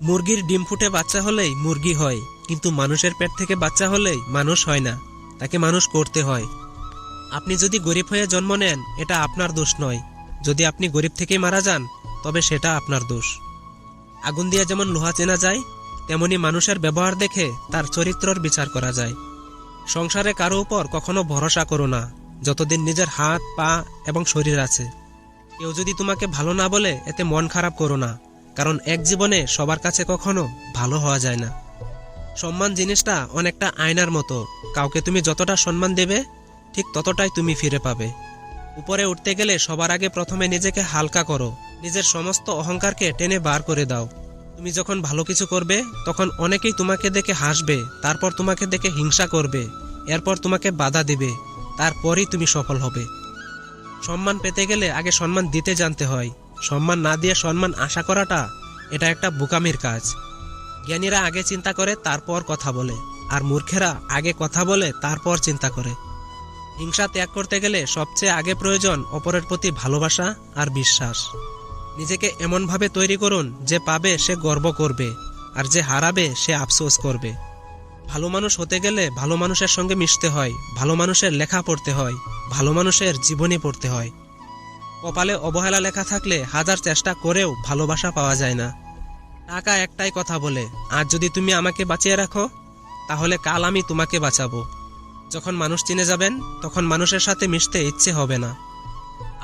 মুরগির ডিম ফুটে বাচ্চা হলেই মুরগি হয়, কিন্তু মানুষের পেট থেকে বাচ্চা হলেই মানুষ হয় না, তাকে মানুষ করতে হয়। আপনি যদি গরিব হয়ে জন্ম নেন, এটা আপনার দোষ নয়। যদি আপনি গরিব থেকেই মারা যান, তবে সেটা আপনার দোষ। আগুন দিয়ে যেমন লোহা চেনা যায়, তেমনি মানুষের ব্যবহার দেখে তার চরিত্রের বিচার করা যায়। সংসারে কারো উপর কখনো ভরসা করো না, যতদিন নিজের হাত, পা এবং শরীর আছে। কেউ যদি তোমাকে ভালো না বলে, এতে মন খারাপ করো না, কারণ এক জীবনে সবার কাছে কখনো ভালো হওয়া যায় না। সম্মান জিনিসটা অনেকটা আয়নার মতো, কাউকে তুমি যতটা সম্মান দেবে, ঠিক ততটাই তুমি ফিরে পাবে। উপরে উঠতে গেলে সবার আগে প্রথমে নিজেকে হালকা করো, নিজের সমস্ত অহংকারকে টেনে বার করে দাও। তুমি যখন ভালো কিছু করবে, তখন অনেকেই তোমাকে দেখে হাসবে, তারপর তোমাকে দেখে হিংসা করবে, এরপর তোমাকে বাধা দিবে, তারপরই তুমি সফল হবে। সম্মান পেতে গেলে আগে সম্মান দিতে জানতে হয়। সম্মান না দিয়ে সম্মান আশা করাটা, এটা একটা বোকামির কাজ। জ্ঞানীরা আগে চিন্তা করে তারপর কথা বলে, আর মূর্খেরা আগে কথা বলে তারপর চিন্তা করে। হিংসা ত্যাগ করতে গেলে সবচেয়ে আগে প্রয়োজন অপরের প্রতি ভালোবাসা আর বিশ্বাস। নিজেকে এমনভাবে তৈরি করুন যে পাবে সে গর্ব করবে, আর যে হারাবে সে আফসোস করবে। ভালো মানুষ হতে গেলে ভালো মানুষের সঙ্গে মিশতে হয়, ভালো মানুষের লেখা পড়তে হয়, ভালো মানুষের জীবনী পড়তে হয়। কপালে অবহেলা লেখা থাকলে হাজার চেষ্টা করেও ভালোবাসা পাওয়া যায় না। টাকা একটাই কথা বলে, আজ যদি তুমি আমাকে বাঁচিয়ে রাখো, তাহলে কাল আমি তোমাকে বাঁচাবো। যখন মানুষ চিনে যাবেন, তখন মানুষের সাথে মিশতে ইচ্ছে হবে না।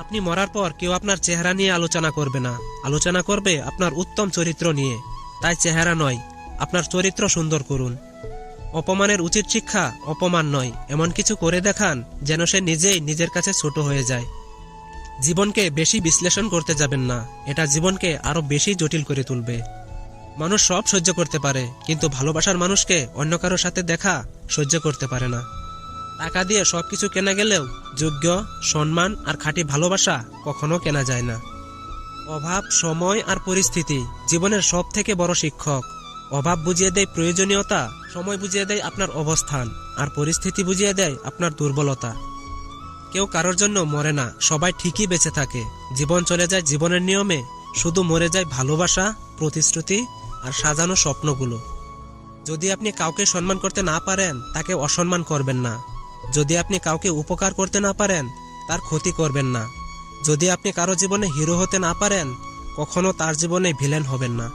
আপনি মরার পর কেউ আপনার চেহারা নিয়ে আলোচনা করবে না, আলোচনা করবে আপনার উত্তম চরিত্র নিয়ে। তাই চেহারা নয়, আপনার চরিত্র সুন্দর করুন। অপমানের উচিত শিক্ষা অপমান নয়, এমন কিছু করে দেখান যেন সে নিজেই নিজের কাছে ছোট হয়ে যায়। জীবনকে বেশি বিশ্লেষণ করতে যাবেন না, এটা জীবনকে আরো বেশি জটিল করে তুলবে। মানুষ সব সহ্য করতে পারে, কিন্তু ভালোবাসার মানুষকে অন্য কারোর সাথে দেখা সহ্য করতে পারে না। টাকা দিয়ে সবকিছু কেনা গেলেও যোগ্য, সম্মান আর খাঁটি ভালোবাসা কখনো কেনা যায় না। অভাব, সময় আর পরিস্থিতি জীবনের সব থেকে বড় শিক্ষক। অভাব বুঝিয়ে দেয় প্রয়োজনীয়তা, সময় বুঝিয়ে দেয় আপনার অবস্থান, আর পরিস্থিতি বুঝিয়ে দেয় আপনার দুর্বলতা। কেউ কারোর জন্য মরে না, সবাই ঠিকই বেঁচে থাকে। জীবন চলে যায় জীবনের নিয়মে, শুধু মরে যায় ভালোবাসা, প্রতিশ্রুতি আর সাজানো স্বপ্নগুলো। যদি আপনি কাউকে সম্মান করতে না পারেন, তাকে অসম্মান করবেন না। যদি আপনি কাউকে উপকার করতে না পারেন, তার ক্ষতি করবেন না। যদি আপনি কারো জীবনে হিরো হতে না পারেন, কখনো তার জীবনে ভিলেন হবেন না।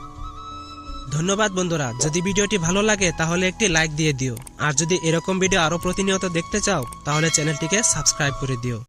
ধন্যবাদ বন্ধুরা, যদি ভিডিওটি ভালো লাগে তাহলে একটি লাইক দিয়ে দিও, আর যদি এরকম ভিডিও আরো প্রতিনিয়ত দেখতে চাও, তাহলে চ্যানেলটিকে সাবস্ক্রাইব করে দিও।